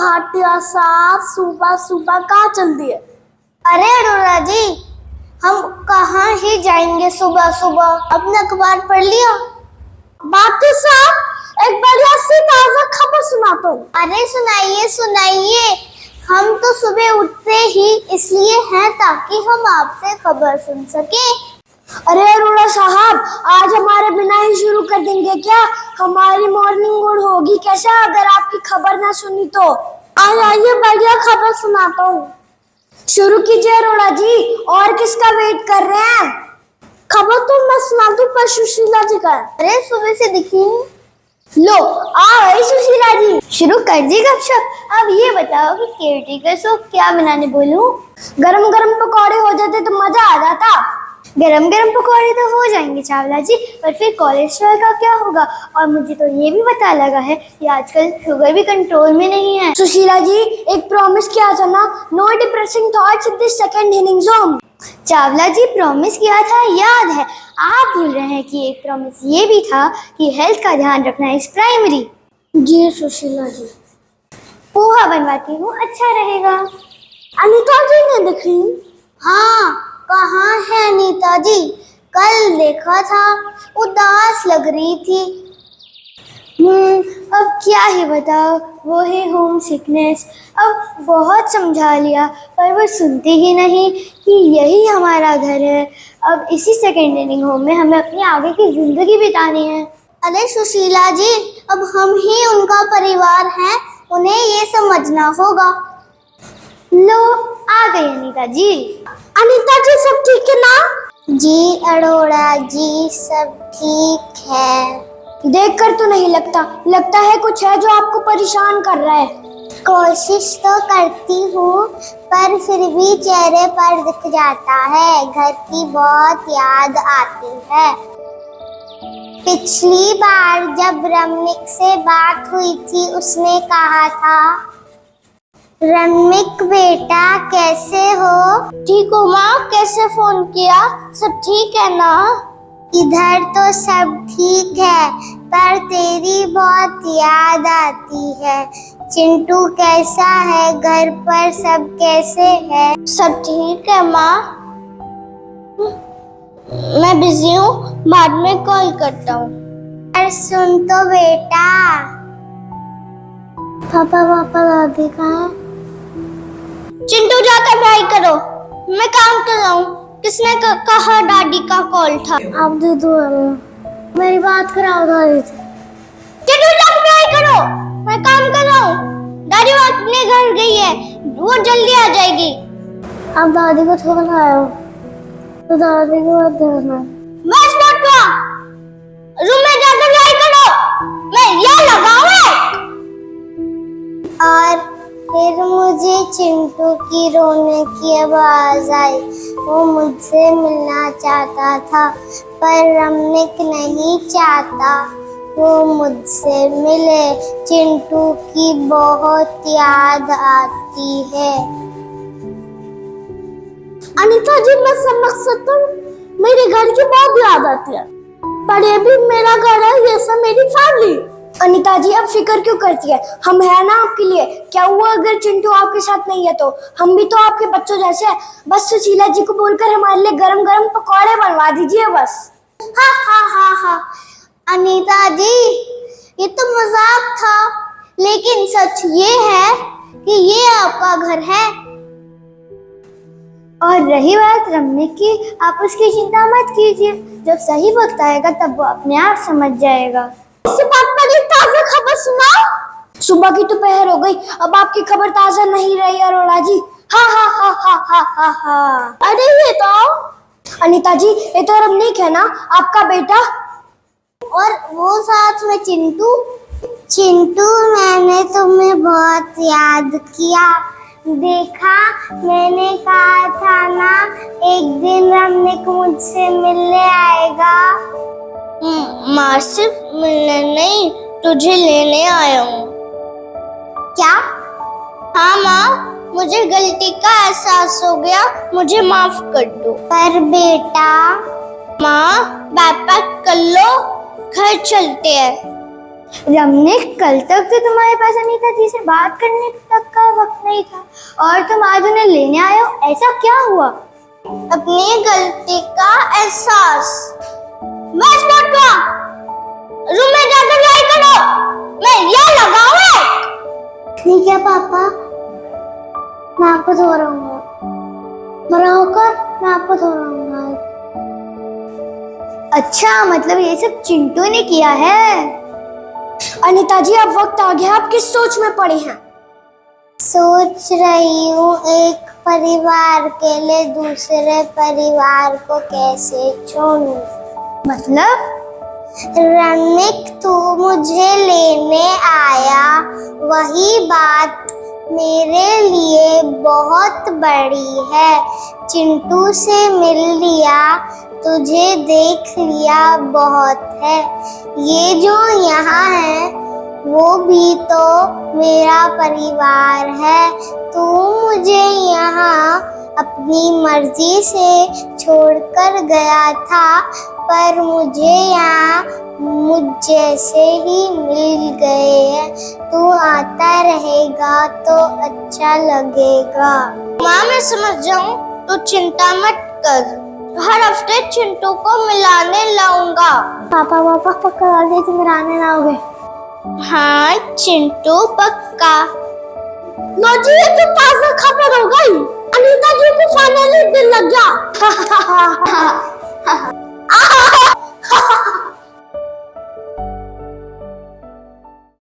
भाटिया साहब, सुबह सुबह कहाँ चल दिए? अरे अरोड़ा जी, हम कहाँ ही जाएंगे सुबह सुबह। अपने अखबार पढ़ लिया? भाटिया साहब, एक बढ़िया सी ताजा खबर सुनाता हूँ। अरे सुनाइए सुनाइए। हम तो सुबह उठते ही इसलिए हैं ताकि हम आपसे खबर सुन सके। अरे अरोड़ा साहब, आज हमारे बिना ही शुरू कर देंगे क्या? हमारी मॉर्निंग मूड होगी कैसे अगर आपकी खबर ना सुनी तो? आइए बढ़िया खबर सुनाता हूँ। शुरू कीजिए अरोड़ा जी, और किसका वेट कर रहे हैं? खबर तो मैं सुना दूं पर सुशीला जी का। अरे सुबह से दिखी नहीं। लो आ गई सुशीला जी। शुरू कर दी गपशप। अब ये बताओ कि केयरटेकर को क्या बनाने बोलूं? गरम गरम पकौड़े हो जाते तो मजा आ जाता। गरम गरम पकौड़े तो हो जाएंगे चावला जी, पर फिर कोलेस्ट्रॉल का क्या होगा? और मुझे तो ये भी पता लगा है कि आजकल शुगर भी कंट्रोल में नहीं है। सुशीला जी, एक प्रॉमिस किया था ना, no depressing thoughts in this second inning zone. Chawla ji, promise किया था याद है। आप भूल रहे हैं कि एक प्रॉमिस ये भी था कि हेल्थ का ध्यान रखना इज प्राइमरी। जी सुशीला जी। पोहा बनवाती हूँ, अच्छा रहेगा। अनीता जी ने दिखी? हाँ, कहाँ है अनीता जी? कल देखा था, उदास लग रही थी। अब क्या ही बताओ, वो है होम सिकनेस। अब बहुत समझा लिया पर वो सुनती ही नहीं कि यही हमारा घर है। अब इसी सेकेंड इनिंग होम में हमें अपनी आगे की जिंदगी बितानी है। अरे सुशीला जी, अब हम ही उनका परिवार हैं, उन्हें ये समझना होगा। लो आ गई अनीता जी। अनीता जी सब ठीक है ना? जी अरोड़ा जी, सब ठीक है। देखकर तो नहीं लगता, लगता है कुछ है जो आपको परेशान कर रहा है। कोशिश तो करती हूँ पर फिर भी चेहरे पर दिख जाता है। घर की बहुत याद आती है। पिछली बार जब रमनिक से बात हुई थी उसने कहा था, रमनिक बेटा कैसे हो? ठीक हो माँ, कैसे फोन किया? सब ठीक है ना? इधर तो सब ठीक है पर तेरी बहुत याद आती है। चिंटू कैसा है? घर पर सब कैसे है? सब ठीक है माँ। मैं बिजी हूँ, बाद में कॉल करता हूँ। अरे सुन तो बेटा। पापा दादी कहाँ है? चिंटू जाकर पढ़ाई करो, मैं काम कर रहा हूँ। किसने कहा दादी का कॉल था? आप दे दो, मेरी बात कराओ दादी से। चिंटू जाकर पढ़ाई करो, मैं काम कर रहा हूँ। दादी अपने घर गई है, वो जल्दी आ जाएगी। आप दादी को छोड़ आए तो दादी को मत देखना। बस मत करो, रूम में जाकर पढ़ाई करो, मैं यहाँ लगाऊं। और फिर मुझे चिंटू की रोने की आवाज आई। वो मुझसे मिलना चाहता था पर रमनिक नहीं चाहता वो मुझसे मिले। चिंटू की बहुत याद आती है। अनीता जी मैं समझ सकता हूँ, मेरे घर की बहुत याद आती है, पर ये भी मेरा घर है, ये सब मेरी फैमिली। अनीता जी अब फिक्र क्यों करती है? हम है ना आपके लिए। क्या हुआ अगर चिंटू आपके साथ नहीं है तो? हम भी तो आपके बच्चों जैसे हैं। बस सुशीला जी को बोलकर हमारे लिए गरम गरम पकौड़े बनवा दीजिए बस। हा हा हा हा। अनीता जी, ये तो मजाक था, लेकिन सच ये है कि ये आपका घर है। और रही बात रमनिक की, आप उसकी चिंता मत कीजिए। जब सही वक्त आएगा तब वो अपने आप समझ जाएगा। इसी बात पर एक ताजा खबर सुनाओ। सुबह की दोपहर हो गई, अब आपकी खबर ताजा नहीं रही अरोड़ा जी। हा हा हा हा हा हा हा। अरे ये तो अनीता जी, ये तो रमनिक है ना, आपका बेटा। और वो साथ में चिंटू। चिंटू, मैंने तुम्हें बहुत याद किया। देखा, मैंने कहा था ना एक दिन रमनिक मुझसे मिलने आएगा। माँ सिर्फ मिलने नहीं, तुझे लेने आया हूँ। क्या? हाँ माँ, मुझे गलती का एहसास हो गया, मुझे माफ कर दो। पर बेटा। माँ, बैग पैक कर लो, घर चलते हैं। रमनिक, कल तक तो तुम्हारे पास अनीता जी से बात करने तक का वक्त नहीं था और तुम आज उन्हें लेने आए हो, ऐसा क्या हुआ? अपनी गलती का एहसास। बस मत करो, रूम में जाकर लड़ाई करो, मैं यहाँ लगा हुआ। ठीक है पापा, मैं आपको धो रहा हूँ। बड़ा होकर मैं आपको धो रहा हूँ। अच्छा, मतलब ये सब चिंटू ने किया है। अनीता जी, अब वक्त आ गया, आप किस सोच में पड़े हैं? सोच रही हूँ एक परिवार के लिए दूसरे परिवार को कैसे छोड़ूं। मतलब? रनिक, तू मुझे लेने आया, वही बात मेरे लिए बहुत बड़ी है। चिंटू से मिल लिया, तुझे देख लिया बहुत है। ये जो यहाँ है वो भी तो मेरा परिवार है। तू मुझे यहाँ अपनी मर्जी से छोड़कर गया था, पर मुझे यहाँ मुझ जैसे ही मिल गए हैं। तू आता रहेगा तो अच्छा लगेगा। माँ, मैं समझ जाऊँ, तू चिंता मत कर। हर हफ्ते चिंटू को मिलाने लाऊंगा। पापा पक्का आगे तुम मिलाने लाओगे? हाँ चिंटू, पक्का। लो जी, ये तो ताजा खबर हो गई। अनीता जी को फाइनली दिल लग गया।